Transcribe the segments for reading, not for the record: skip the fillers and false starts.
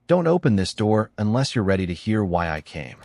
Don't open this door unless you're ready to hear why I came.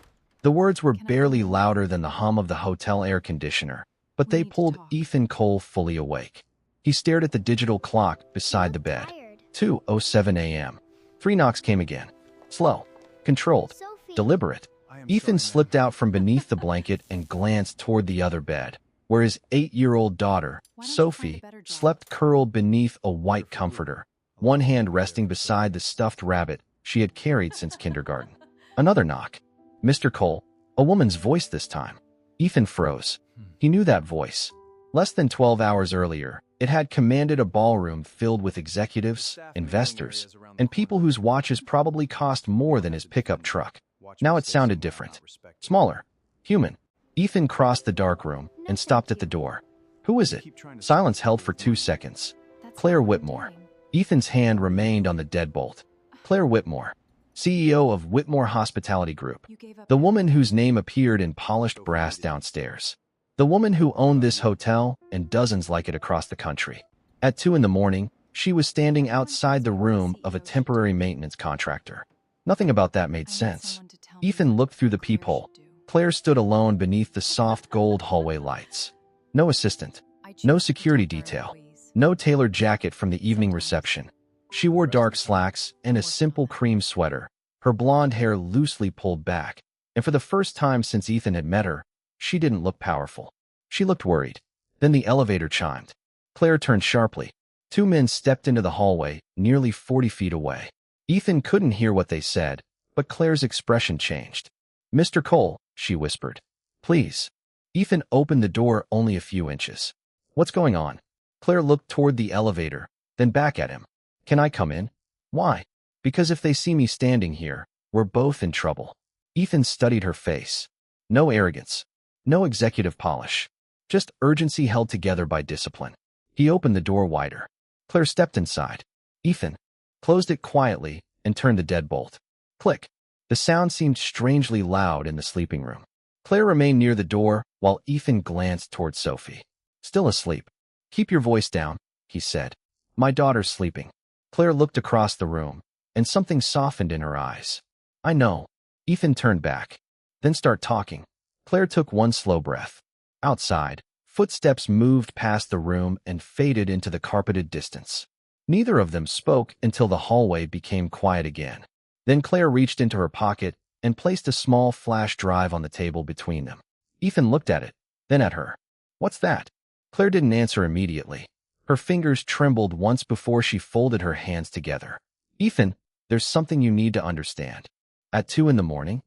The words were barely louder than the hum of the hotel air conditioner, but they pulled Ethan Cole fully awake. He stared at the digital clock beside the bed. 2:07 a.m. 3 knocks came again. Slow, controlled, deliberate. Ethan slipped out from beneath the blanket and glanced toward the other bed, where his 8-year-old daughter, Sophie, slept curled beneath a white comforter, one hand resting beside the stuffed rabbit she had carried since kindergarten. Another knock. Mr. Cole, a woman's voice this time. Ethan froze. He knew that voice. Less than 12 hours earlier, it had commanded a ballroom filled with executives, investors, and people whose watches probably cost more than his pickup truck. Now it sounded different. Smaller. Human. Ethan crossed the dark room and stopped at the door. Who is it? Silence held for 2 seconds. Claire Whitmore. Ethan's hand remained on the deadbolt. Claire Whitmore, CEO of Whitmore Hospitality Group. The woman whose name appeared in polished brass downstairs. The woman who owned this hotel and dozens like it across the country. At 2 in the morning, she was standing outside the room of a temporary maintenance contractor. Nothing about that made sense. Ethan looked through the peephole. Claire stood alone beneath the soft gold hallway lights. No assistant. No security detail. No tailored jacket from the evening reception. She wore dark slacks and a simple cream sweater, her blonde hair loosely pulled back, and for the first time since Ethan had met her, she didn't look powerful. She looked worried. Then the elevator chimed. Claire turned sharply. 2 men stepped into the hallway, nearly 40 feet away. Ethan couldn't hear what they said, but Claire's expression changed. Mr. Cole, she whispered. Please. Ethan opened the door only a few inches. What's going on? Claire looked toward the elevator, then back at him. Can I come in? Why? Because if they see me standing here, we're both in trouble. Ethan studied her face. No arrogance. No executive polish. Just urgency held together by discipline. He opened the door wider. Claire stepped inside. Ethan closed it quietly and turned the deadbolt. Click. The sound seemed strangely loud in the sleeping room. Claire remained near the door while Ethan glanced toward Sophie. Still asleep. Keep your voice down, he said. My daughter's sleeping. Claire looked across the room, and something softened in her eyes. I know. Ethan turned back. Then start talking. Claire took one slow breath. Outside, footsteps moved past the room and faded into the carpeted distance. Neither of them spoke until the hallway became quiet again. Then Claire reached into her pocket and placed a small flash drive on the table between them. Ethan looked at it, then at her. What's that? Claire didn't answer immediately. Her fingers trembled once before she folded her hands together. Ethan, there's something you need to understand. At 2 in the morning?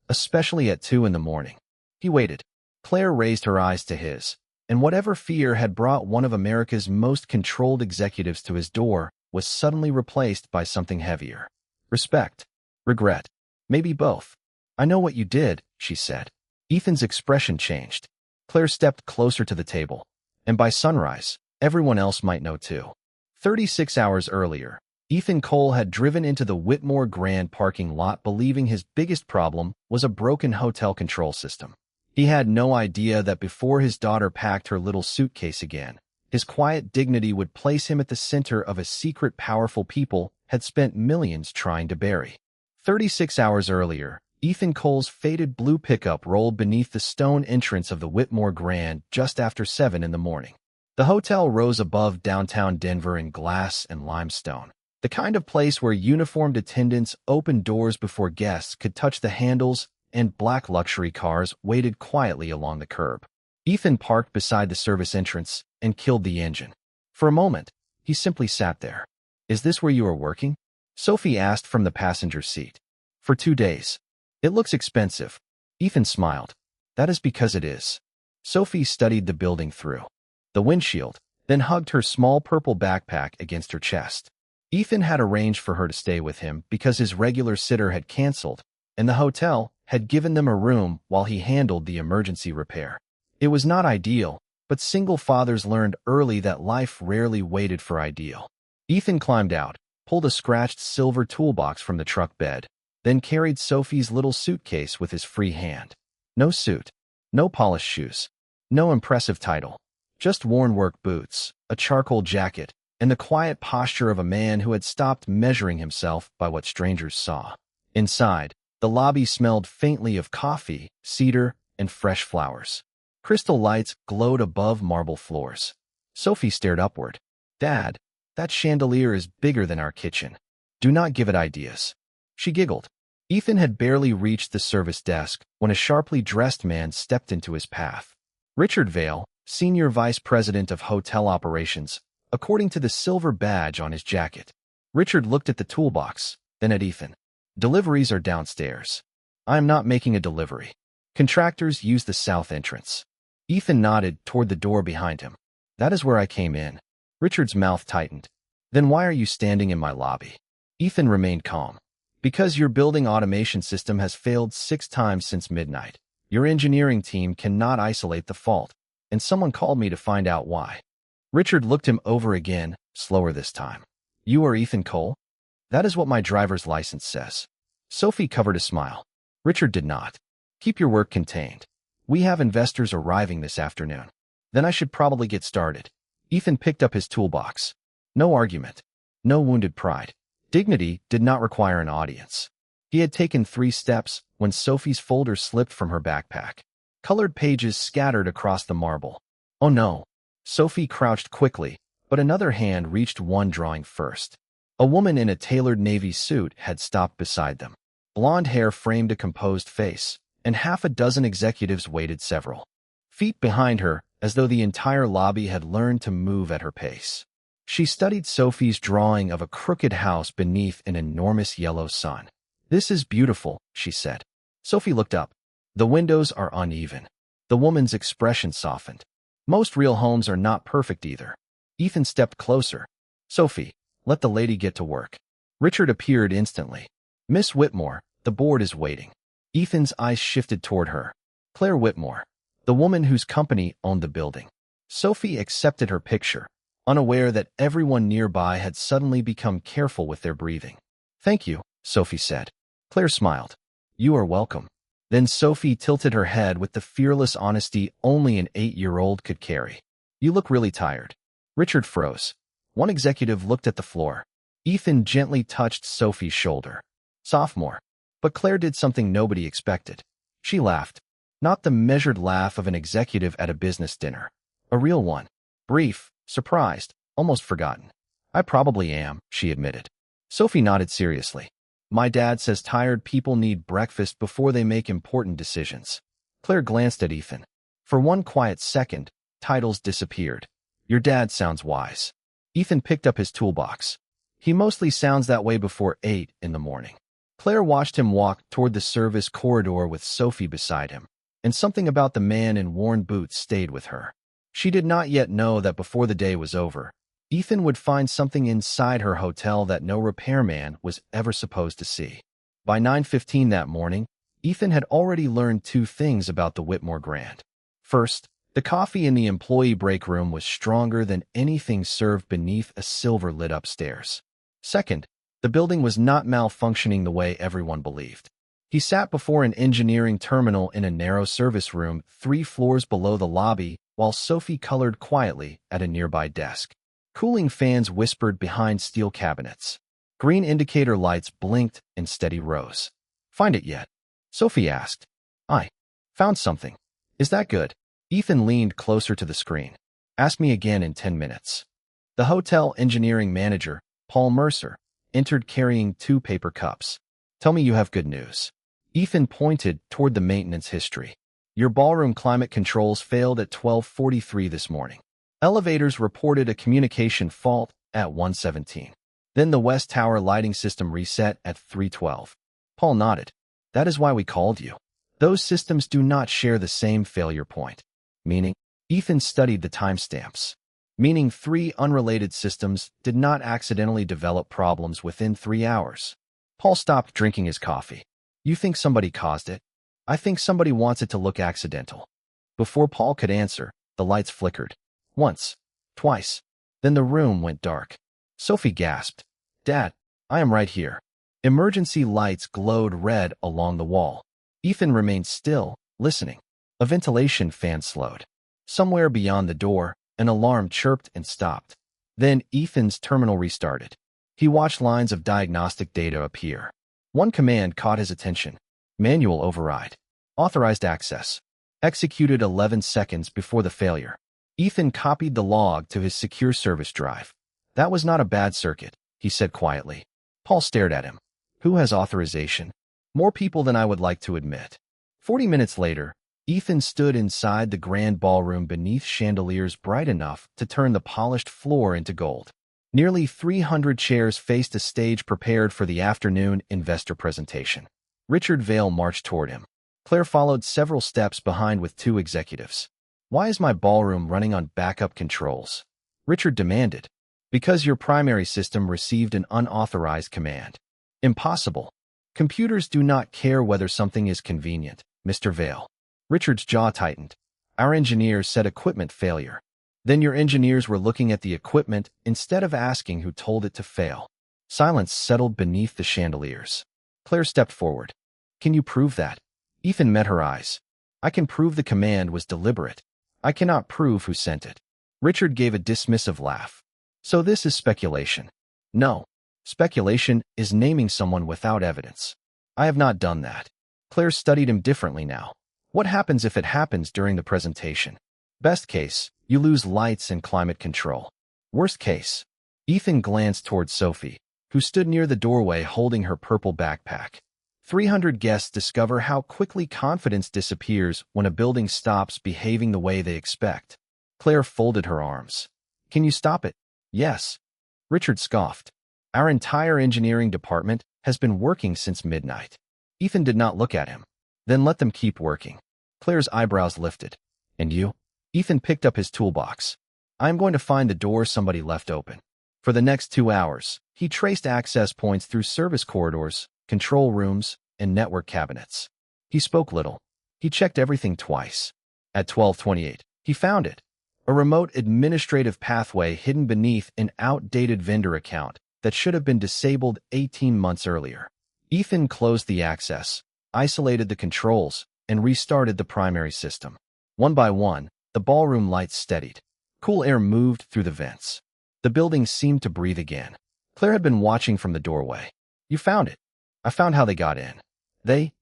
Especially at 2 in the morning. He waited. Claire raised her eyes to his, and whatever fear had brought one of America's most controlled executives to his door was suddenly replaced by something heavier. Respect. Regret. Maybe both. I know what you did, she said. Ethan's expression changed. Claire stepped closer to the table. And by sunrise, everyone else might know too. 36 hours earlier, Ethan Cole had driven into the Whitmore Grand parking lot believing his biggest problem was a broken hotel control system. He had no idea that before his daughter packed her little suitcase again, his quiet dignity would place him at the center of a secret powerful people had spent millions trying to bury. 36 hours earlier, Ethan Cole's faded blue pickup rolled beneath the stone entrance of the Whitmore Grand just after 7 in the morning. The hotel rose above downtown Denver in glass and limestone, the kind of place where uniformed attendants opened doors before guests could touch the handles and black luxury cars waited quietly along the curb. Ethan parked beside the service entrance and killed the engine. For a moment, he simply sat there. Is this where you are working? Sophie asked from the passenger seat. For 2 days. It looks expensive. Ethan smiled. That is because it is. Sophie studied the building through the windshield, then hugged her small purple backpack against her chest. Ethan had arranged for her to stay with him because his regular sitter had canceled, and the hotel had given them a room while he handled the emergency repair. It was not ideal, but single fathers learned early that life rarely waited for ideal. Ethan climbed out, pulled a scratched silver toolbox from the truck bed, then carried Sophie's little suitcase with his free hand. No suit, no polished shoes, no impressive title. Just worn work boots, a charcoal jacket, and the quiet posture of a man who had stopped measuring himself by what strangers saw. Inside, the lobby smelled faintly of coffee, cedar, and fresh flowers. Crystal lights glowed above marble floors. Sophie stared upward. "Dad, that chandelier is bigger than our kitchen. Do not give it ideas." She giggled. Ethan had barely reached the service desk when a sharply dressed man stepped into his path. Richard Vale, Senior Vice President of Hotel Operations, according to the silver badge on his jacket. Richard looked at the toolbox, then at Ethan. "Deliveries are downstairs. I am not making a delivery. Contractors use the south entrance." Ethan nodded toward the door behind him. "That is where I came in." Richard's mouth tightened. "Then why are you standing in my lobby?" Ethan remained calm. "Because your building automation system has failed 6 times since midnight. Your engineering team cannot isolate the fault, and someone called me to find out why." Richard looked him over again, slower this time. "You are Ethan Cole?" "That is what my driver's license says." Sophie covered a smile. Richard did not. "Keep your work contained. We have investors arriving this afternoon. Then I should probably get started." Ethan picked up his toolbox. No argument. No wounded pride. Dignity did not require an audience. He had taken 3 steps when Sophie's folder slipped from her backpack. Colored pages scattered across the marble. "Oh no." Sophie crouched quickly, but another hand reached one drawing first. A woman in a tailored navy suit had stopped beside them. Blonde hair framed a composed face, and half a dozen executives waited several feet behind her, as though the entire lobby had learned to move at her pace. She studied Sophie's drawing of a crooked house beneath an enormous yellow sun. "This is beautiful," she said. Sophie looked up. "The windows are uneven." The woman's expression softened. "Most real homes are not perfect either." Ethan stepped closer. "Sophie, let the lady get to work." Richard appeared instantly. "Miss Whitmore, the board is waiting." Ethan's eyes shifted toward her. Claire Whitmore, the woman whose company owned the building. Sophie accepted her picture, unaware that everyone nearby had suddenly become careful with their breathing. "Thank you," Sophie said. Claire smiled. "You are welcome." Then Sophie tilted her head with the fearless honesty only an 8-year-old could carry. "You look really tired." Richard froze. One executive looked at the floor. Ethan gently touched Sophie's shoulder. "Sophomore." But Claire did something nobody expected. She laughed. Not the measured laugh of an executive at a business dinner. A real one. Brief, surprised, almost forgotten. "I probably am," she admitted. Sophie nodded seriously. "My dad says tired people need breakfast before they make important decisions." Claire glanced at Ethan. For one quiet second, titles disappeared. "Your dad sounds wise." Ethan picked up his toolbox. "He mostly sounds that way before 8 in the morning." Claire watched him walk toward the service corridor with Sophie beside him, and something about the man in worn boots stayed with her. She did not yet know that before the day was over, Ethan would find something inside her hotel that no repairman was ever supposed to see. By 9:15 that morning, Ethan had already learned 2 things about the Whitmore Grand. First, the coffee in the employee break room was stronger than anything served beneath a silver lid upstairs. Second, the building was not malfunctioning the way everyone believed. He sat before an engineering terminal in a narrow service room 3 floors below the lobby while Sophie colored quietly at a nearby desk. Cooling fans whispered behind steel cabinets. Green indicator lights blinked in steady rows. "Find it yet?" Sophie asked. "I found something." "Is that good?" Ethan leaned closer to the screen. "Ask me again in 10 minutes." The hotel engineering manager, Paul Mercer, entered carrying 2 paper cups. "Tell me you have good news." Ethan pointed toward the maintenance history. "Your ballroom climate controls failed at 12:43 this morning. Elevators reported a communication fault at 1:17. Then the West Tower lighting system reset at 3:12. Paul nodded. "That is why we called you. Those systems do not share the same failure point." Meaning? Ethan studied the timestamps. Meaning 3 unrelated systems did not accidentally develop problems within 3 hours. Paul stopped drinking his coffee. "You think somebody caused it?" "I think somebody wants it to look accidental." Before Paul could answer, the lights flickered. Once. Twice. Then the room went dark. Sophie gasped. "Dad, I am right here." Emergency lights glowed red along the wall. Ethan remained still, listening. A ventilation fan slowed. Somewhere beyond the door, an alarm chirped and stopped. Then Ethan's terminal restarted. He watched lines of diagnostic data appear. One command caught his attention. Manual override. Authorized access. Executed 11 seconds before the failure. Ethan copied the log to his secure service drive. That was not a bad circuit, he said quietly. Paul stared at him. Who has authorization? More people than I would like to admit. 40 minutes later, Ethan stood inside the grand ballroom beneath chandeliers bright enough to turn the polished floor into gold. Nearly 300 chairs faced a stage prepared for the afternoon investor presentation. Richard Vail marched toward him. Claire followed several steps behind with two executives. Why is my ballroom running on backup controls? Richard demanded. Because your primary system received an unauthorized command. Impossible. Computers do not care whether something is convenient, Mr. Vail. Richard's jaw tightened. Our engineers said equipment failure. Then your engineers were looking at the equipment instead of asking who told it to fail. Silence settled beneath the chandeliers. Claire stepped forward. Can you prove that? Ethan met her eyes. I can prove the command was deliberate. I cannot prove who sent it. Richard gave a dismissive laugh. So this is speculation. No. Speculation is naming someone without evidence. I have not done that. Claire studied him differently now. What happens if it happens during the presentation? Best case, you lose lights and climate control. Worst case. Ethan glanced toward Sophie, who stood near the doorway holding her purple backpack. 300 guests discover how quickly confidence disappears when a building stops behaving the way they expect. Claire folded her arms. Can you stop it? Yes. Richard scoffed. Our entire engineering department has been working since midnight. Ethan did not look at him. Then let them keep working. Claire's eyebrows lifted. And you? Ethan picked up his toolbox. I am going to find the door somebody left open. For the next 2 hours, he traced access points through service corridors, control rooms, and network cabinets. He spoke little. He checked everything twice. At 12:28, he found it. A remote administrative pathway hidden beneath an outdated vendor account that should have been disabled 18 months earlier. Ethan closed the access, isolated the controls, and restarted the primary system. One by one, the ballroom lights steadied. Cool air moved through the vents. The building seemed to breathe again. Claire had been watching from the doorway. You found it. I found how they got in. They?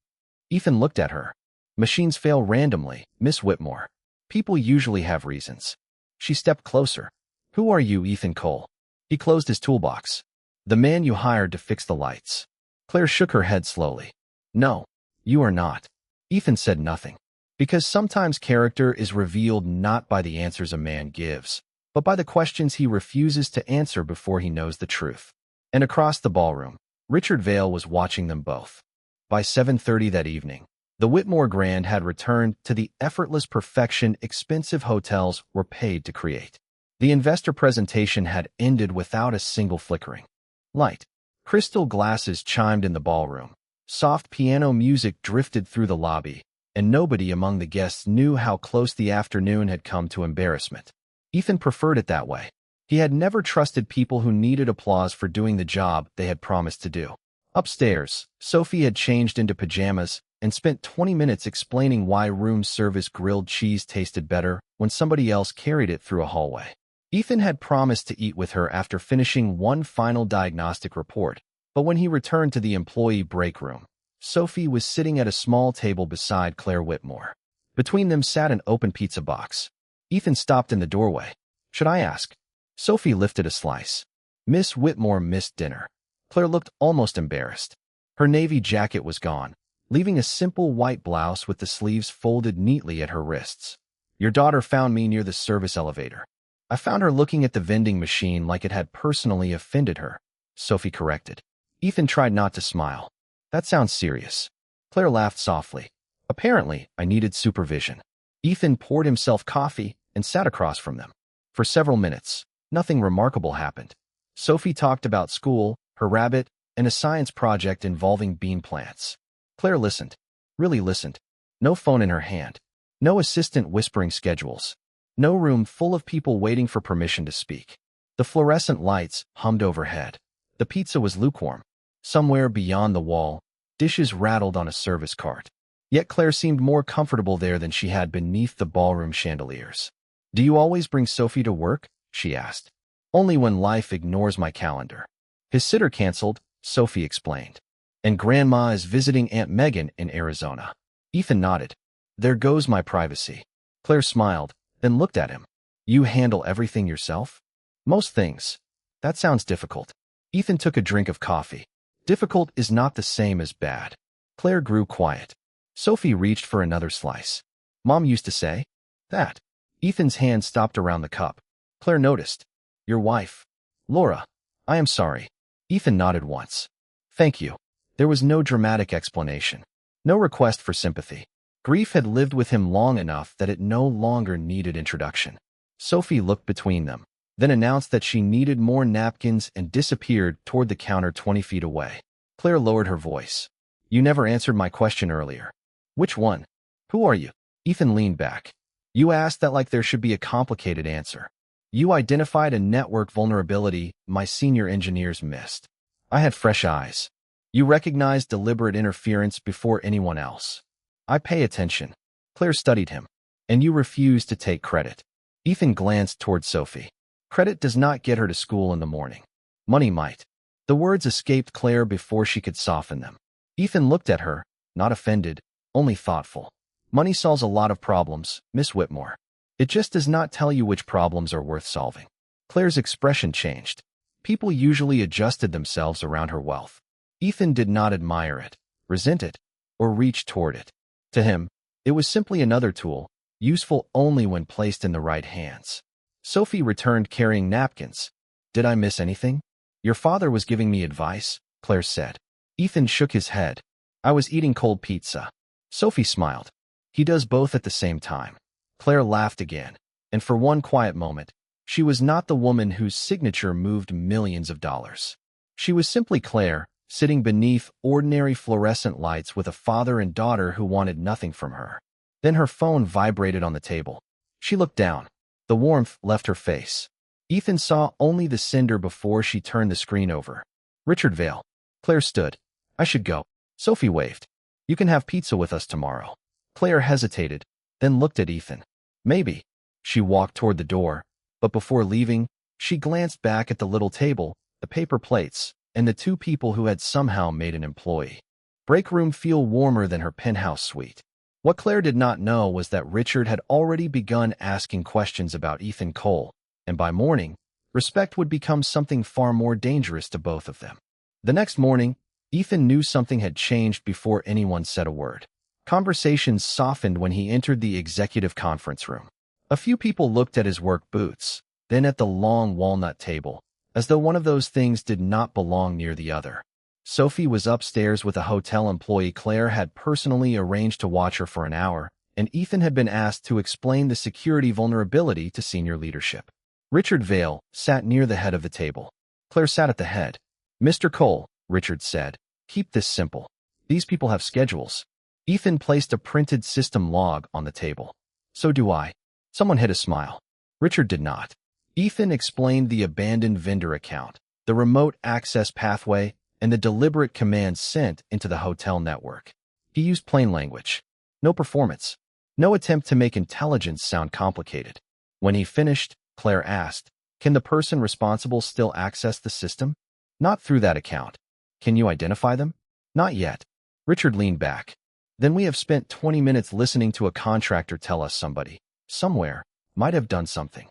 Ethan looked at her. Machines fail randomly, Miss Whitmore. People usually have reasons. She stepped closer. Who are you, Ethan Cole? He closed his toolbox. The man you hired to fix the lights. Claire shook her head slowly. No, you are not. Ethan said nothing. Because sometimes character is revealed not by the answers a man gives, but by the questions he refuses to answer before he knows the truth. And across the ballroom, Richard Vail was watching them both. By 7:30 that evening, the Whitmore Grand had returned to the effortless perfection expensive hotels were paid to create. The investor presentation had ended without a single flickering light. Crystal glasses chimed in the ballroom. Soft piano music drifted through the lobby, and nobody among the guests knew how close the afternoon had come to embarrassment. Ethan preferred it that way. He had never trusted people who needed applause for doing the job they had promised to do. Upstairs, Sophie had changed into pajamas and spent 20 minutes explaining why room service grilled cheese tasted better when somebody else carried it through a hallway. Ethan had promised to eat with her after finishing one final diagnostic report, but when he returned to the employee break room, Sophie was sitting at a small table beside Claire Whitmore. Between them sat an open pizza box. Ethan stopped in the doorway. Should I ask? Sophie lifted a slice. Miss Whitmore missed dinner. Claire looked almost embarrassed. Her navy jacket was gone, leaving a simple white blouse with the sleeves folded neatly at her wrists. Your daughter found me near the service elevator. I found her looking at the vending machine like it had personally offended her, Sophie corrected. Ethan tried not to smile. That sounds serious. Claire laughed softly. Apparently, I needed supervision. Ethan poured himself coffee and sat across from them. For several minutes, nothing remarkable happened. Sophie talked about school, her rabbit, and a science project involving bean plants. Claire listened. Really listened. No phone in her hand. No assistant whispering schedules. No room full of people waiting for permission to speak. The fluorescent lights hummed overhead. The pizza was lukewarm. Somewhere beyond the wall, dishes rattled on a service cart. Yet Claire seemed more comfortable there than she had beneath the ballroom chandeliers. Do you always bring Sophie to work? She asked. Only when life ignores my calendar. His sitter canceled, Sophie explained. And Grandma is visiting Aunt Megan in Arizona. Ethan nodded. There goes my privacy. Claire smiled, then looked at him. You handle everything yourself? Most things. That sounds difficult. Ethan took a drink of coffee. Difficult is not the same as bad. Claire grew quiet. Sophie reached for another slice. Mom used to say that. Ethan's hand stopped around the cup. Claire noticed. Your wife. Laura. I am sorry. Ethan nodded once. Thank you. There was no dramatic explanation. No request for sympathy. Grief had lived with him long enough that it no longer needed introduction. Sophie looked between them, then announced that she needed more napkins and disappeared toward the counter 20 feet away. Claire lowered her voice. You never answered my question earlier. Which one? Who are you? Ethan leaned back. You asked that like there should be a complicated answer. You identified a network vulnerability my senior engineers missed. I had fresh eyes. You recognized deliberate interference before anyone else. I pay attention. Claire studied him. And you refused to take credit. Ethan glanced toward Sophie. Credit does not get her to school in the morning. Money might. The words escaped Claire before she could soften them. Ethan looked at her, not offended, only thoughtful. Money solves a lot of problems, Miss Whitmore. It just does not tell you which problems are worth solving. Claire's expression changed. People usually adjusted themselves around her wealth. Ethan did not admire it, resent it, or reach toward it. To him, it was simply another tool, useful only when placed in the right hands. Sophie returned carrying napkins. Did I miss anything? Your father was giving me advice, Claire said. Ethan shook his head. I was eating cold pizza. Sophie smiled. He does both at the same time. Claire laughed again, and for one quiet moment, she was not the woman whose signature moved millions of dollars. She was simply Claire, sitting beneath ordinary fluorescent lights with a father and daughter who wanted nothing from her. Then her phone vibrated on the table. She looked down. The warmth left her face. Ethan saw only the cinder before she turned the screen over. Richard Vale. Claire stood. I should go. Sophie waved. You can have pizza with us tomorrow. Claire hesitated, then looked at Ethan. Maybe. She walked toward the door, but before leaving, she glanced back at the little table, the paper plates, and the two people who had somehow made an employee. Break room feel warmer than her penthouse suite. What Claire did not know was that Richard had already begun asking questions about Ethan Cole, and by morning, respect would become something far more dangerous to both of them. The next morning, Ethan knew something had changed before anyone said a word. Conversations softened when he entered the executive conference room. A few people looked at his work boots, then at the long walnut table, as though one of those things did not belong near the other. Sophie was upstairs with a hotel employee Claire had personally arranged to watch her for an hour, and Ethan had been asked to explain the security vulnerability to senior leadership. Richard Vale sat near the head of the table. Claire sat at the head. Mr. Cole, Richard said, keep this simple. These people have schedules. Ethan placed a printed system log on the table. So do I. Someone hid a smile. Richard did not. Ethan explained the abandoned vendor account, the remote access pathway, and the deliberate commands sent into the hotel network. He used plain language. No performance. No attempt to make intelligence sound complicated. When he finished, Claire asked, can the person responsible still access the system? Not through that account. Can you identify them? Not yet. Richard leaned back. Then we have spent 20 minutes listening to a contractor tell us somebody, somewhere, might have done something.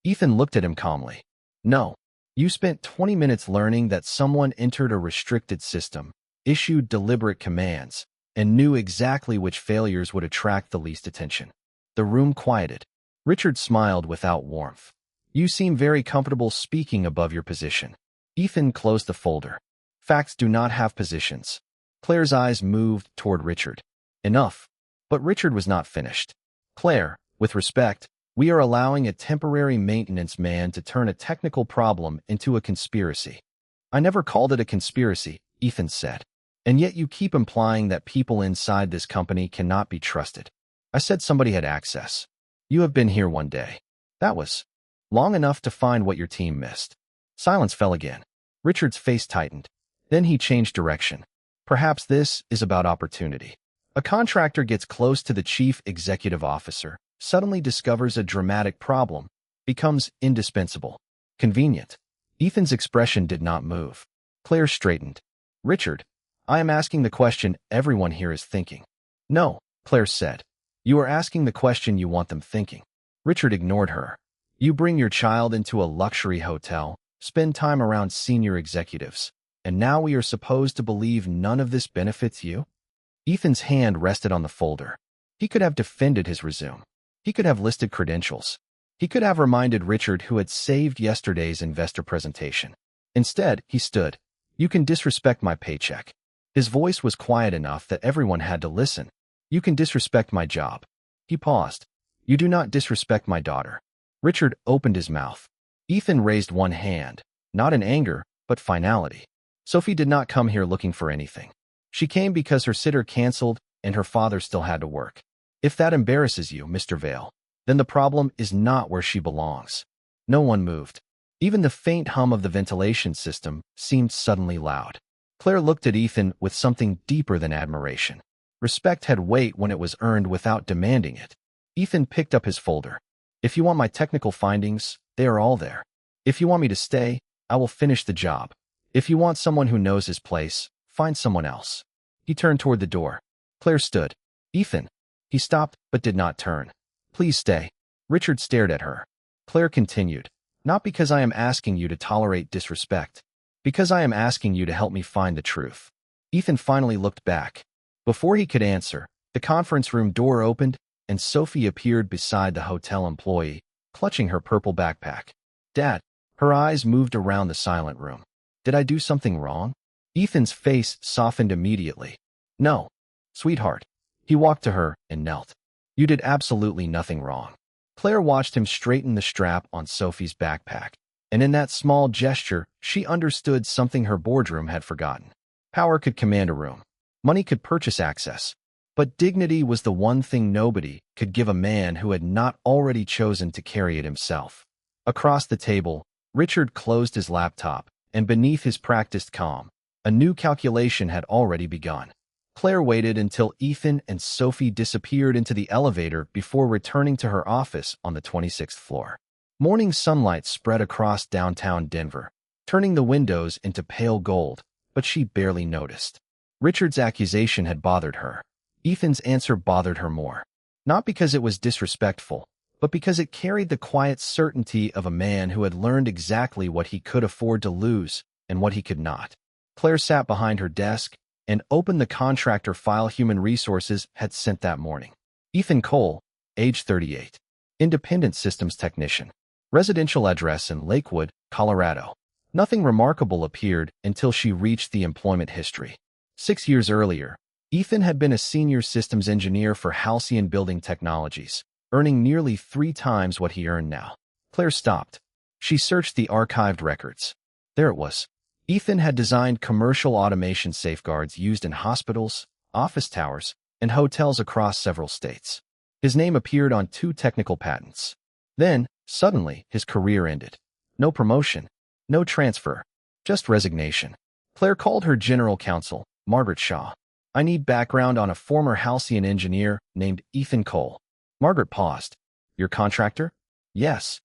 Ethan looked at him calmly. No. You spent 20 minutes learning that someone entered a restricted system, issued deliberate commands, and knew exactly which failures would attract the least attention. The room quieted. Richard smiled without warmth. You seem very comfortable speaking above your position. Ethan closed the folder. Facts do not have positions. Claire's eyes moved toward Richard. Enough. But Richard was not finished. Claire, with respect, we are allowing a temporary maintenance man to turn a technical problem into a conspiracy. I never called it a conspiracy, Ethan said. And yet you keep implying that people inside this company cannot be trusted. I said somebody had access. You have been here one day. That was long enough to find what your team missed. Silence fell again. Richard's face tightened. Then he changed direction. Perhaps this is about opportunity. A contractor gets close to the chief executive officer, suddenly discovers a dramatic problem, becomes indispensable. Convenient. Ethan's expression did not move. Claire straightened. Richard, I am asking the question everyone here is thinking. No, Claire said. You are asking the question you want them thinking. Richard ignored her. You bring your child into a luxury hotel, spend time around senior executives, and now we are supposed to believe none of this benefits you? Ethan's hand rested on the folder. He could have defended his resume. He could have listed credentials. He could have reminded Richard who had saved yesterday's investor presentation. Instead, he stood. You can disrespect my paycheck. His voice was quiet enough that everyone had to listen. You can disrespect my job. He paused. You do not disrespect my daughter. Richard opened his mouth. Ethan raised one hand, not in anger, but finality. Sophie did not come here looking for anything. She came because her sitter canceled and her father still had to work. If that embarrasses you, Mr. Vale, then the problem is not where she belongs. No one moved. Even the faint hum of the ventilation system seemed suddenly loud. Claire looked at Ethan with something deeper than admiration. Respect had weight when it was earned without demanding it. Ethan picked up his folder. If you want my technical findings, they are all there. If you want me to stay, I will finish the job. If you want someone who knows his place, find someone else. He turned toward the door. Claire stood. Ethan. He stopped, but did not turn. Please stay. Richard stared at her. Claire continued. Not because I am asking you to tolerate disrespect. Because I am asking you to help me find the truth. Ethan finally looked back. Before he could answer, the conference room door opened, and Sophie appeared beside the hotel employee, clutching her purple backpack. Dad. Her eyes moved around the silent room. Did I do something wrong? Ethan's face softened immediately. No. Sweetheart. He walked to her and knelt. You did absolutely nothing wrong. Claire watched him straighten the strap on Sophie's backpack, and in that small gesture, she understood something her boardroom had forgotten. Power could command a room. Money could purchase access. But dignity was the one thing nobody could give a man who had not already chosen to carry it himself. Across the table, Richard closed his laptop, and beneath his practiced calm, a new calculation had already begun. Claire waited until Ethan and Sophie disappeared into the elevator before returning to her office on the 26th floor. Morning sunlight spread across downtown Denver, turning the windows into pale gold, but she barely noticed. Richard's accusation had bothered her. Ethan's answer bothered her more. Not because it was disrespectful, but because it carried the quiet certainty of a man who had learned exactly what he could afford to lose and what he could not. Claire sat behind her desk and opened the contractor file Human Resources had sent that morning. Ethan Cole, age 38. Independent systems technician. Residential address in Lakewood, Colorado. Nothing remarkable appeared until she reached the employment history. 6 years earlier, Ethan had been a senior systems engineer for Halcyon Building Technologies, earning nearly 3 times what he earned now. Claire stopped. She searched the archived records. There it was. Ethan had designed commercial automation safeguards used in hospitals, office towers, and hotels across several states. His name appeared on 2 technical patents. Then, suddenly, his career ended. No promotion, no transfer, just resignation. Claire called her general counsel, Margaret Shaw. I need background on a former Halcyon engineer named Ethan Cole. Margaret paused. Your contractor? Yes.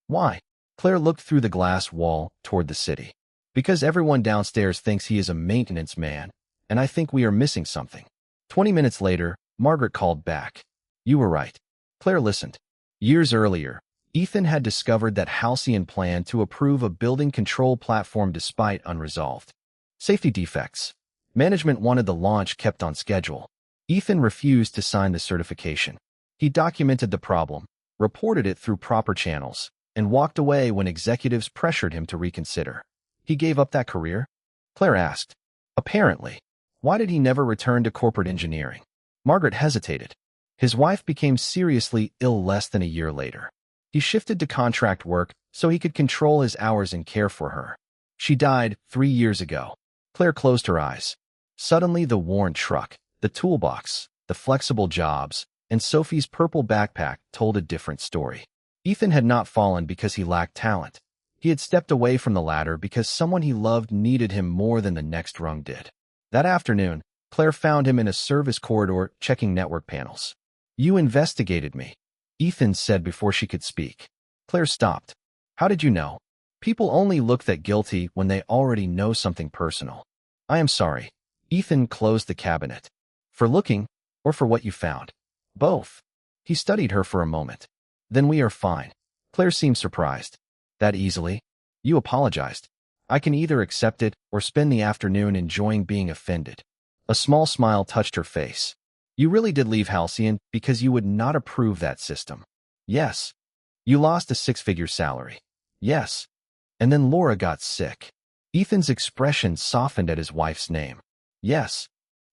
Why? Claire looked through the glass wall toward the city. Because everyone downstairs thinks he is a maintenance man, and I think we are missing something. 20 minutes later, Margaret called back. You were right. Claire listened. Years earlier, Ethan had discovered that Halcyon planned to approve a building control platform despite unresolved safety defects. Management wanted the launch kept on schedule. Ethan refused to sign the certification. He documented the problem, reported it through proper channels, and walked away when executives pressured him to reconsider. He gave up that career? Claire asked. Apparently. Why did he never return to corporate engineering? Margaret hesitated. His wife became seriously ill less than a year later. He shifted to contract work so he could control his hours and care for her. She died 3 years ago. Claire closed her eyes. Suddenly the worn truck, the toolbox, the flexible jobs, and Sophie's purple backpack told a different story. Ethan had not fallen because he lacked talent. He had stepped away from the ladder because someone he loved needed him more than the next rung did. That afternoon, Claire found him in a service corridor checking network panels. You investigated me, Ethan said before she could speak. Claire stopped. How did you know? People only look that guilty when they already know something personal. I am sorry. Ethan closed the cabinet. For looking, or for what you found? Both. He studied her for a moment. Then we are fine. Claire seemed surprised. That easily? You apologized. I can either accept it or spend the afternoon enjoying being offended. A small smile touched her face. You really did leave Halcyon because you would not approve that system. Yes. You lost a six-figure salary. Yes. And then Laura got sick. Ethan's expression softened at his wife's name. Yes.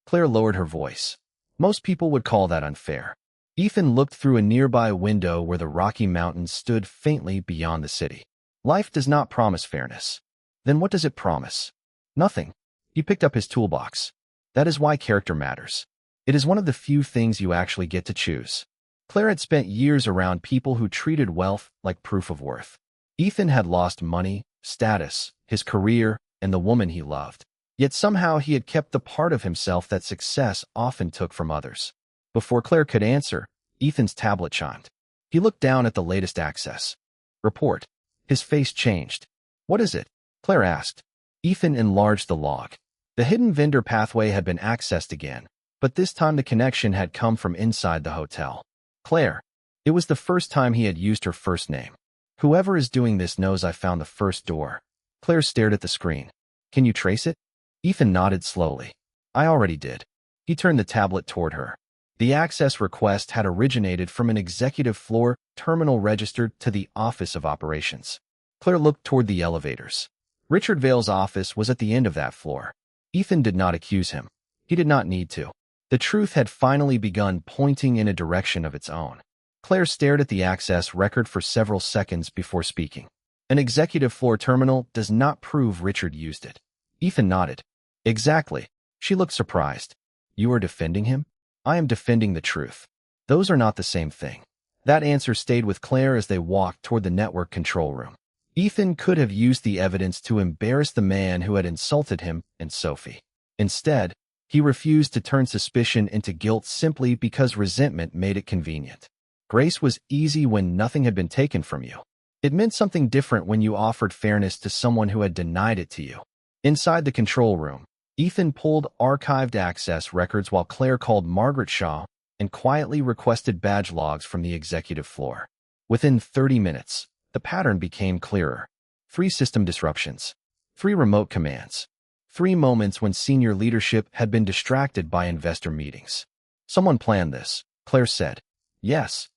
Claire lowered her voice. Most people would call that unfair. Ethan looked through a nearby window where the Rocky Mountains stood faintly beyond the city. Life does not promise fairness. Then what does it promise? Nothing. He picked up his toolbox. That is why character matters. It is one of the few things you actually get to choose. Claire had spent years around people who treated wealth like proof of worth. Ethan had lost money, status, his career, and the woman he loved. Yet somehow he had kept the part of himself that success often took from others. Before Claire could answer, Ethan's tablet chimed. He looked down at the latest access report. His face changed. What is it? Claire asked. Ethan enlarged the log. The hidden vendor pathway had been accessed again, but this time the connection had come from inside the hotel. Claire. It was the first time he had used her first name. Whoever is doing this knows I found the first door. Claire stared at the screen. Can you trace it? Ethan nodded slowly. I already did. He turned the tablet toward her. The access request had originated from an executive floor terminal registered to the Office of Operations. Claire looked toward the elevators. Richard Vale's office was at the end of that floor. Ethan did not accuse him. He did not need to. The truth had finally begun pointing in a direction of its own. Claire stared at the access record for several seconds before speaking. An executive floor terminal does not prove Richard used it. Ethan nodded. Exactly. She looked surprised. You are defending him? I am defending the truth. Those are not the same thing. That answer stayed with Claire as they walked toward the network control room. Ethan could have used the evidence to embarrass the man who had insulted him and Sophie. Instead, he refused to turn suspicion into guilt simply because resentment made it convenient. Grace was easy when nothing had been taken from you. It meant something different when you offered fairness to someone who had denied it to you. Inside the control room, Ethan pulled archived access records while Claire called Margaret Shaw and quietly requested badge logs from the executive floor. Within 30 minutes, the pattern became clearer. 3 system disruptions. 3 remote commands. 3 moments when senior leadership had been distracted by investor meetings. Someone planned this, Claire said. Yes.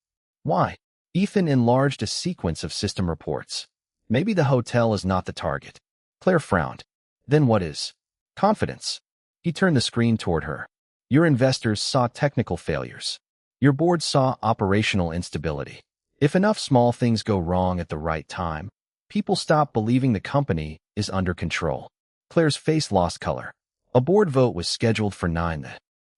Why? Ethan enlarged a sequence of system reports. Maybe the hotel is not the target. Claire frowned. Then what is? Confidence. He turned the screen toward her. Your investors saw technical failures. Your board saw operational instability. If enough small things go wrong at the right time, people stop believing the company is under control. Claire's face lost color. A board vote was scheduled for 9 the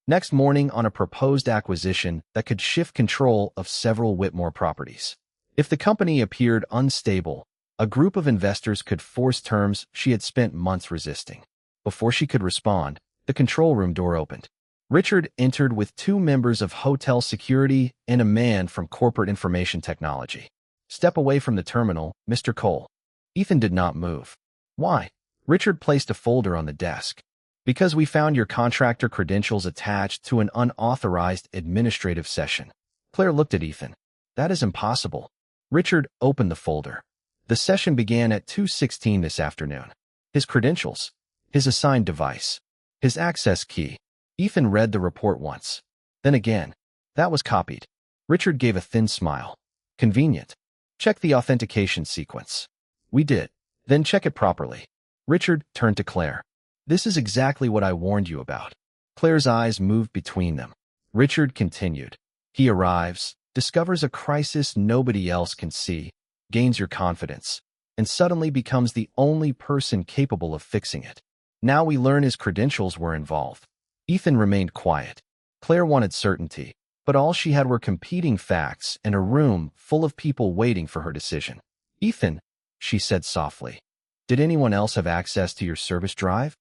next morning on a proposed acquisition that could shift control of several Whitmore properties. If the company appeared unstable, a group of investors could force terms she had spent months resisting. Before she could respond, the control room door opened. Richard entered with 2 members of hotel security and a man from corporate information technology. Step away from the terminal, Mr. Cole. Ethan did not move. Why? Richard placed a folder on the desk. Because we found your contractor credentials attached to an unauthorized administrative session. Claire looked at Ethan. That is impossible. Richard opened the folder. The session began at 2:16 this afternoon. His credentials. His assigned device. His access key. Ethan read the report once. Then again. That was copied. Richard gave a thin smile. Convenient. Check the authentication sequence. We did. Then check it properly. Richard turned to Claire. This is exactly what I warned you about. Claire's eyes moved between them. Richard continued. He arrives, discovers a crisis nobody else can see, gains your confidence, and suddenly becomes the only person capable of fixing it. Now we learn his credentials were involved. Ethan remained quiet. Claire wanted certainty, but all she had were competing facts and a room full of people waiting for her decision. Ethan, she said softly, did anyone else have access to your service drive?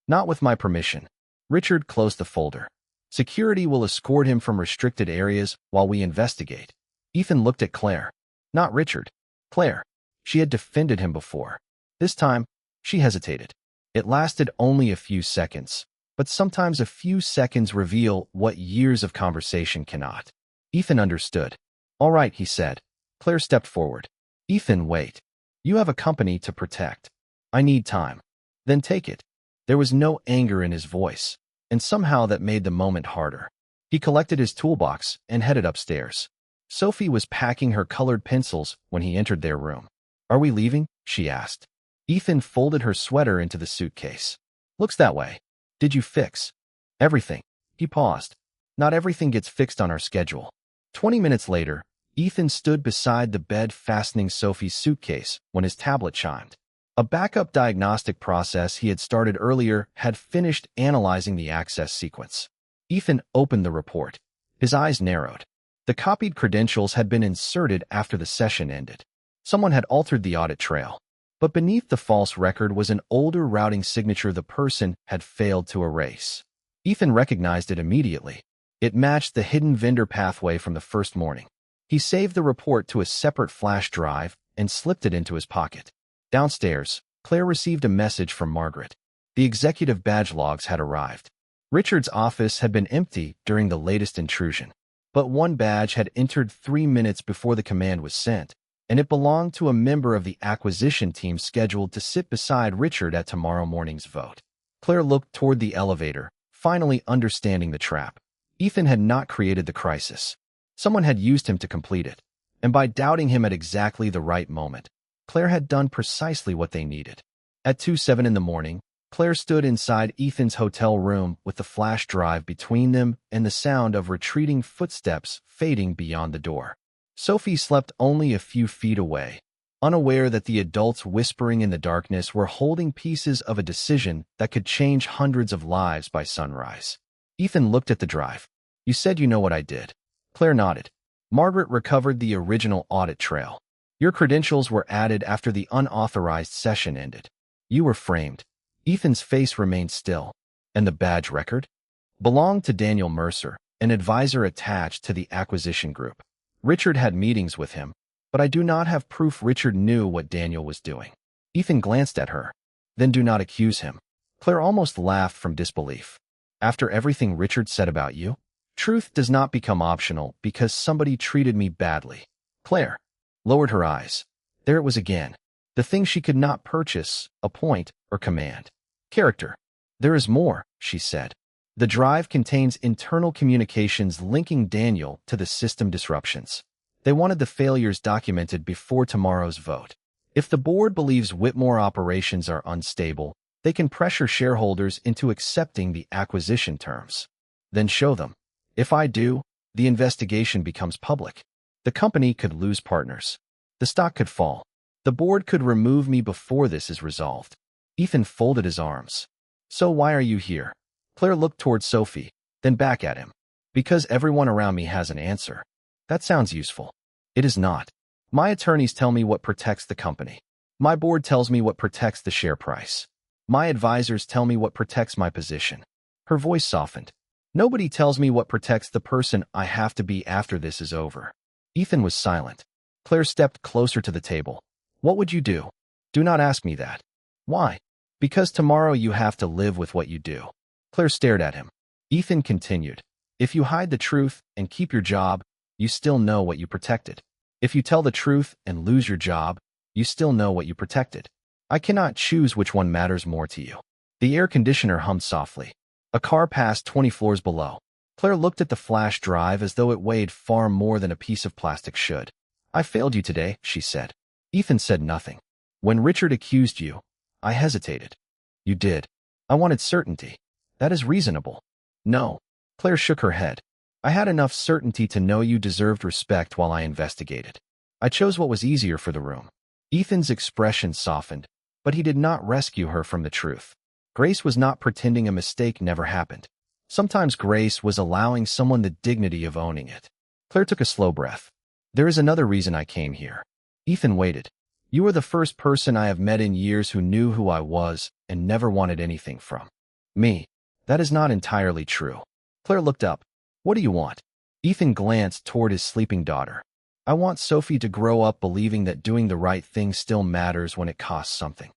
Not with my permission. Richard closed the folder. Security will escort him from restricted areas while we investigate. Ethan looked at Claire. Not Richard. Claire. She had defended him before. This time, she hesitated. It lasted only a few seconds, but sometimes a few seconds reveal what years of conversation cannot. Ethan understood. All right, he said. Claire stepped forward. Ethan, wait. You have a company to protect. I need time. Then take it. There was no anger in his voice, and somehow that made the moment harder. He collected his toolbox and headed upstairs. Sophie was packing her colored pencils when he entered their room. Are we leaving? She asked. Ethan folded her sweater into the suitcase. Looks that way. Did you fix everything? He paused. Not everything gets fixed on our schedule. 20 minutes later, Ethan stood beside the bed fastening Sophie's suitcase when his tablet chimed. A backup diagnostic process he had started earlier had finished analyzing the access sequence. Ethan opened the report. His eyes narrowed. The copied credentials had been inserted after the session ended. Someone had altered the audit trail. But beneath the false record was an older routing signature the person had failed to erase. Ethan recognized it immediately. It matched the hidden vendor pathway from the first morning. He saved the report to a separate flash drive and slipped it into his pocket. Downstairs, Claire received a message from Margaret. The executive badge logs had arrived. Richard's office had been empty during the latest intrusion, but one badge had entered 3 minutes before the command was sent, and it belonged to a member of the acquisition team scheduled to sit beside Richard at tomorrow morning's vote. Claire looked toward the elevator, finally understanding the trap. Ethan had not created the crisis. Someone had used him to complete it, and by doubting him at exactly the right moment, Claire had done precisely what they needed. At 2:07 in the morning, Claire stood inside Ethan's hotel room with the flash drive between them and the sound of retreating footsteps fading beyond the door. Sophie slept only a few feet away, unaware that the adults whispering in the darkness were holding pieces of a decision that could change hundreds of lives by sunrise. Ethan looked at the drive. You said you know what I did. Claire nodded. Margaret recovered the original audit trail. Your credentials were added after the unauthorized session ended. You were framed. Ethan's face remained still. And the badge record? Belonged to Daniel Mercer, an advisor attached to the acquisition group. Richard had meetings with him, but I do not have proof Richard knew what Daniel was doing. Ethan glanced at her. Then do not accuse him. Claire almost laughed from disbelief. After everything Richard said about you? Truth does not become optional because somebody treated me badly. Claire lowered her eyes. There it was again. The thing she could not purchase, appoint, or command. Character. There is more, she said. The drive contains internal communications linking Daniel to the system disruptions. They wanted the failures documented before tomorrow's vote. If the board believes Whitmore operations are unstable, they can pressure shareholders into accepting the acquisition terms. Then show them. If I do, the investigation becomes public. The company could lose partners. The stock could fall. The board could remove me before this is resolved. Ethan folded his arms. So why are you here? Claire looked toward Sophie, then back at him. Because everyone around me has an answer. That sounds useful. It is not. My attorneys tell me what protects the company. My board tells me what protects the share price. My advisors tell me what protects my position. Her voice softened. Nobody tells me what protects the person I have to be after this is over. Ethan was silent. Claire stepped closer to the table. What would you do? Do not ask me that. Why? Because tomorrow you have to live with what you do. Claire stared at him. Ethan continued. If you hide the truth and keep your job, you still know what you protected. If you tell the truth and lose your job, you still know what you protected. I cannot choose which one matters more to you. The air conditioner hummed softly. A car passed 20 floors below. Claire looked at the flash drive as though it weighed far more than a piece of plastic should. I failed you today, she said. Ethan said nothing. When Richard accused you, I hesitated. You did. I wanted certainty. That is reasonable. No. Claire shook her head. I had enough certainty to know you deserved respect while I investigated. I chose what was easier for the room. Ethan's expression softened, but he did not rescue her from the truth. Grace was not pretending a mistake never happened. Sometimes grace was allowing someone the dignity of owning it. Claire took a slow breath. There is another reason I came here. Ethan waited. You are the first person I have met in years who knew who I was and never wanted anything from me. That is not entirely true. Claire looked up. What do you want? Ethan glanced toward his sleeping daughter. I want Sophie to grow up believing that doing the right thing still matters when it costs something.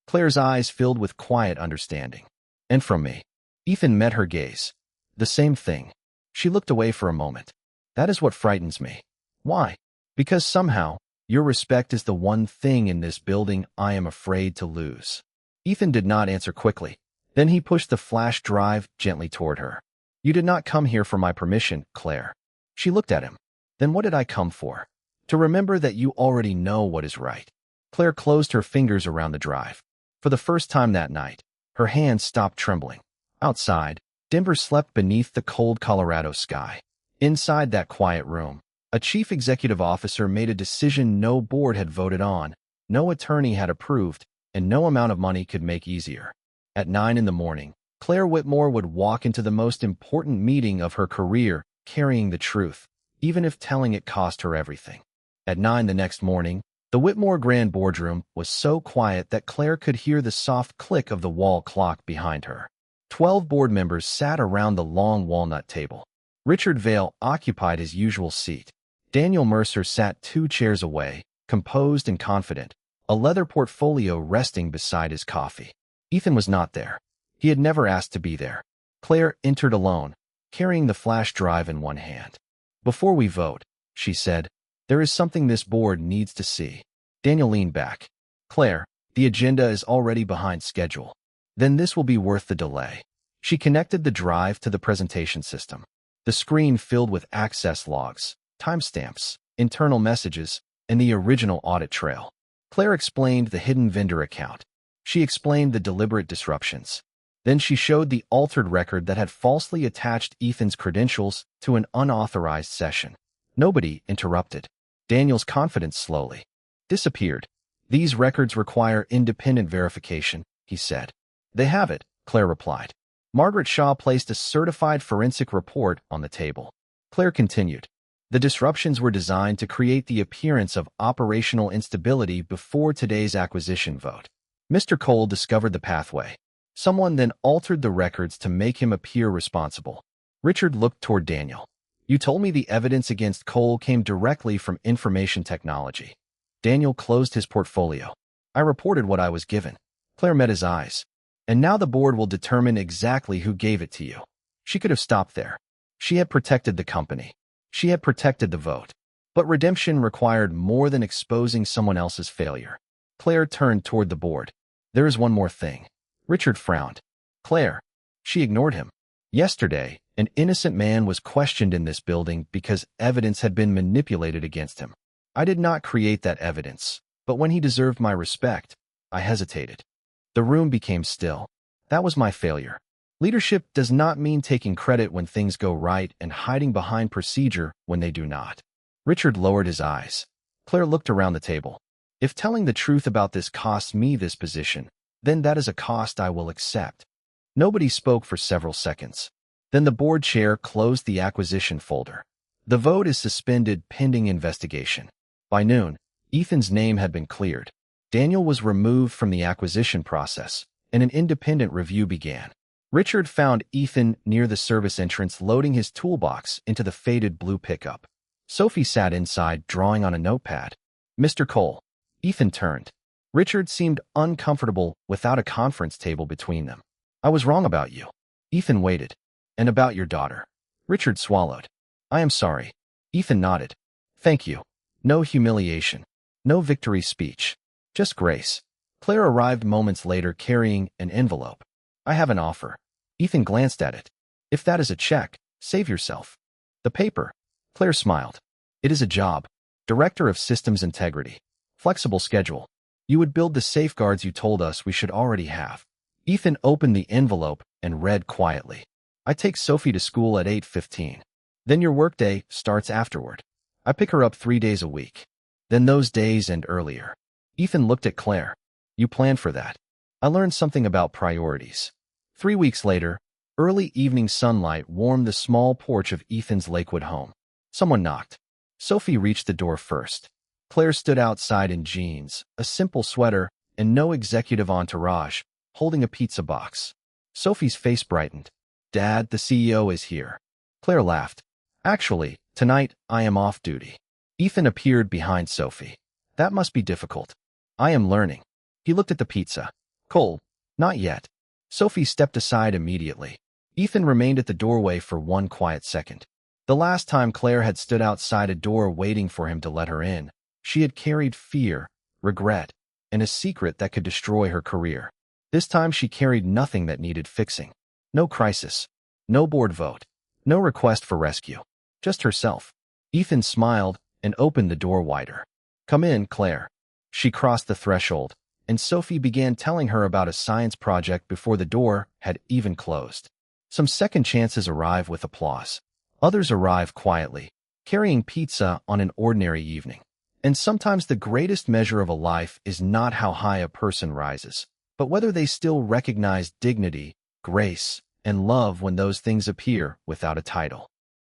Claire's eyes filled with quiet understanding. And from me. Ethan met her gaze. The same thing. She looked away for a moment. That is what frightens me. Why? Because somehow, your respect is the one thing in this building I am afraid to lose. Ethan did not answer quickly. Then he pushed the flash drive gently toward her. You did not come here for my permission, Claire. She looked at him. Then what did I come for? To remember that you already know what is right. Claire closed her fingers around the drive. For the first time that night, her hands stopped trembling. Outside, Denver slept beneath the cold Colorado sky. Inside that quiet room, a chief executive officer made a decision no board had voted on, no attorney had approved, and no amount of money could make easier. At 9 in the morning, Claire Whitmore would walk into the most important meeting of her career, carrying the truth, even if telling it cost her everything. At 9 the next morning, the Whitmore Grand boardroom was so quiet that Claire could hear the soft click of the wall clock behind her. 12 board members sat around the long walnut table. Richard Vail occupied his usual seat. Daniel Mercer sat 2 chairs away, composed and confident, a leather portfolio resting beside his coffee. Ethan was not there. He had never asked to be there. Claire entered alone, carrying the flash drive in one hand. Before we vote, she said, there is something this board needs to see. Daniel leaned back. Claire, the agenda is already behind schedule. Then this will be worth the delay. She connected the drive to the presentation system. The screen filled with access logs, timestamps, internal messages, and the original audit trail. Claire explained the hidden vendor account. She explained the deliberate disruptions. Then she showed the altered record that had falsely attached Ethan's credentials to an unauthorized session. Nobody interrupted. Daniel's confidence slowly disappeared. These records require independent verification, he said. They have it, Claire replied. Margaret Shaw placed a certified forensic report on the table. Claire continued. The disruptions were designed to create the appearance of operational instability before today's acquisition vote. Mr. Cole discovered the pathway. Someone then altered the records to make him appear responsible. Richard looked toward Daniel. You told me the evidence against Cole came directly from information technology. Daniel closed his portfolio. I reported what I was given. Claire met his eyes. And now the board will determine exactly who gave it to you. She could have stopped there. She had protected the company. She had protected the vote. But redemption required more than exposing someone else's failure. Claire turned toward the board. There is one more thing. Richard frowned. Claire. She ignored him. Yesterday, an innocent man was questioned in this building because evidence had been manipulated against him. I did not create that evidence, but when he deserved my respect, I hesitated. The room became still. That was my failure. Leadership does not mean taking credit when things go right and hiding behind procedure when they do not. Richard lowered his eyes. Claire looked around the table. If telling the truth about this costs me this position, then that is a cost I will accept. Nobody spoke for several seconds. Then the board chair closed the acquisition folder. The vote is suspended pending investigation. By noon, Ethan's name had been cleared. Daniel was removed from the acquisition process, and an independent review began. Richard found Ethan near the service entrance loading his toolbox into the faded blue pickup. Sophie sat inside drawing on a notepad. Mr. Cole. Ethan turned. Richard seemed uncomfortable without a conference table between them. I was wrong about you. Ethan waited. And about your daughter. Richard swallowed. I am sorry. Ethan nodded. Thank you. No humiliation. No victory speech. Just grace. Claire arrived moments later carrying an envelope. I have an offer. Ethan glanced at it. If that is a check, save yourself. The paper. Claire smiled. It is a job. Director of Systems Integrity. Flexible schedule. You would build the safeguards you told us we should already have. Ethan opened the envelope and read quietly. I take Sophie to school at 8:15. Then your workday starts afterward. I pick her up 3 days a week. Then those days and earlier. Ethan looked at Claire. You planned for that. I learned something about priorities. 3 weeks later, early evening sunlight warmed the small porch of Ethan's Lakewood home. Someone knocked. Sophie reached the door first. Claire stood outside in jeans, a simple sweater, and no executive entourage, holding a pizza box. Sophie's face brightened. Dad, the CEO is here. Claire laughed. Actually, tonight I am off duty. Ethan appeared behind Sophie. That must be difficult. I am learning. He looked at the pizza. Cole, not yet. Sophie stepped aside immediately. Ethan remained at the doorway for one quiet second. The last time Claire had stood outside a door waiting for him to let her in, she had carried fear, regret, and a secret that could destroy her career. This time she carried nothing that needed fixing. No crisis. No board vote. No request for rescue. Just herself. Ethan smiled and opened the door wider. Come in, Claire. She crossed the threshold, and Sophie began telling her about a science project before the door had even closed. Some second chances arrive with applause. Others arrive quietly, carrying pizza on an ordinary evening. And sometimes the greatest measure of a life is not how high a person rises, but whether they still recognize dignity, grace, and love when those things appear without a title.